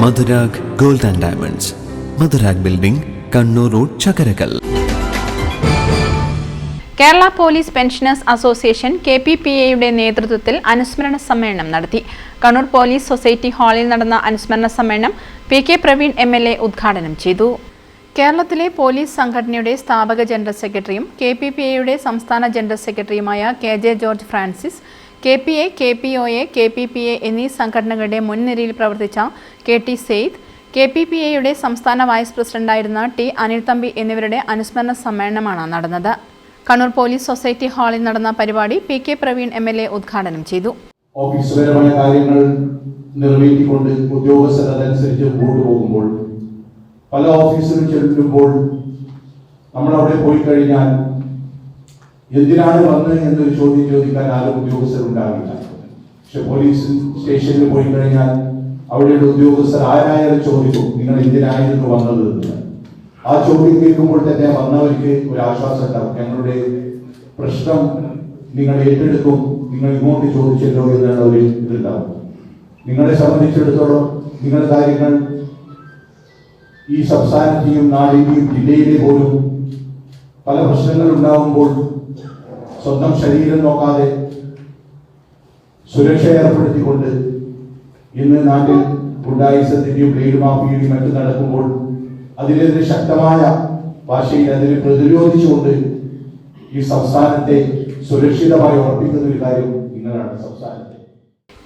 Madhurag gold and diamonds, Madhurag building, Kannur road, Chakarakkal. Kerala police pensioners association KPPA-യുടെ നേതൃത്വത്തിൽ അനുസ്മരണ സമ്മേളനം നടത്തി. കണ്ണൂർ പോലീസ് സൊസൈറ്റി ഹാളിൽ നടന്ന അനുസ്മരണ സമ്മേളനം PK പ്രവീൺ MLA ഉദ്ഘാടനം ചെയ്തു. കേരളത്തിലെ പോലീസ് സംഘടനയുടെ സ്ഥാപക ജനറൽ സെക്രട്ടറിയും KPPA-യുടെ സംസ്ഥാന ജനറൽ സെക്രട്ടറിയുമായ KJ George Francis, KPA, KPOA, KPPA എന്നീ സംഘടനകളുടെ മുൻനിരയിൽ പ്രവർത്തിച്ച KT സെയ്ദ്, KPPA-യുടെ സംസ്ഥാന വൈസ് പ്രസിഡന്റായിരുന്ന T അനിൽതമ്പി എന്നിവരുടെ അനുസ്മരണ സമ്മേളനമാണ് നടന്നത്. കണ്ണൂർ പോലീസ് സൊസൈറ്റി ഹാളിൽ നടന്ന പരിപാടി PK പ്രവീൺ MLA ഉദ്ഘാടനം ചെയ്തു. ഓഫീസുപരമായ കാര്യങ്ങൾ നിറവേറ്റിക്കൊണ്ട് ഉദ്യോഗസ്ഥർ അതനുസരിച്ച് മുമ്പോട്ട് പോകുമ്പോൾ, പല ഓഫീസിലും ചെല്ലുമ്പോൾ നമ്മൾ അവിടെ പോയി കഴിഞ്ഞാൽ എന്തിനാണ് വന്നത് എന്നൊരു ചോദ്യം ചോദിക്കാൻ ആരും ഉദ്യോഗസ്ഥരുണ്ടാവില്ല. പക്ഷെ പോലീസ് സ്റ്റേഷനിൽ പോയി കഴിഞ്ഞാൽ അവിടെയുള്ള ഉദ്യോഗസ്ഥർ ആരായാലും ചോദിക്കും, നിങ്ങൾ എന്തിനായിരുന്നു വന്നത് എന്ന്. ആ ചോദ്യം കേൾക്കുമ്പോൾ തന്നെ വന്നവർക്ക് ഒരു ആശ്വാസം ഉണ്ടാവും. ഞങ്ങളുടെ പ്രശ്നം നിങ്ങൾ ഏറ്റെടുക്കും, നിങ്ങൾ ഇങ്ങോട്ട് ചോദിച്ചല്ലോ എന്നുള്ള ഒരു ഇതുണ്ടാവും. നിങ്ങളെ സംബന്ധിച്ചിടത്തോളം നിങ്ങളുടെ കാര്യങ്ങൾ ഈ സംസ്ഥാനത്തെയും നാടിന്റെയും ജില്ലയിലെ പോലും പല പ്രശ്നങ്ങൾ ഉണ്ടാകുമ്പോൾ സ്വന്തം ശരീരം നോക്കാതെ സുരക്ഷ ഏർപ്പെടുത്തിക്കൊണ്ട് ഇന്ന് നാട്ടിൽ ഗുണ്ടായിസത്തിന്റെയും ബ്ലേഡ് മാഫിയയും മറ്റും നടക്കുമ്പോൾ അതിനെതിരെ ശക്തമായ ഭാഷയിൽ അതിനെ പ്രതിരോധിച്ചുകൊണ്ട് ഈ സംസ്ഥാനത്തെ സുരക്ഷിതമായി ഉറപ്പിക്കുന്ന ഒരു കാര്യം നിങ്ങളാണ്. സംസ്ഥാനത്തെ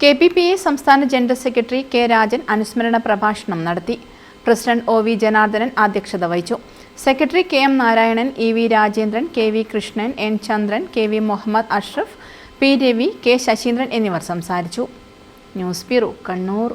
KPPA സംസ്ഥാന ജനറൽ സെക്രട്ടറി K രാജൻ അനുസ്മരണ പ്രഭാഷണം നടത്തി. പ്രസിഡന്റ് OV ജനാർദ്ദനൻ അധ്യക്ഷത വഹിച്ചു. Secretary KM Narayanan, EV Rajendran, KV Krishnan, N Chandran, KV Muhammad Ashraf, P Ravi, K Saseendran എന്നിവർ സംസാരിച്ചു. News bureau, Kannur.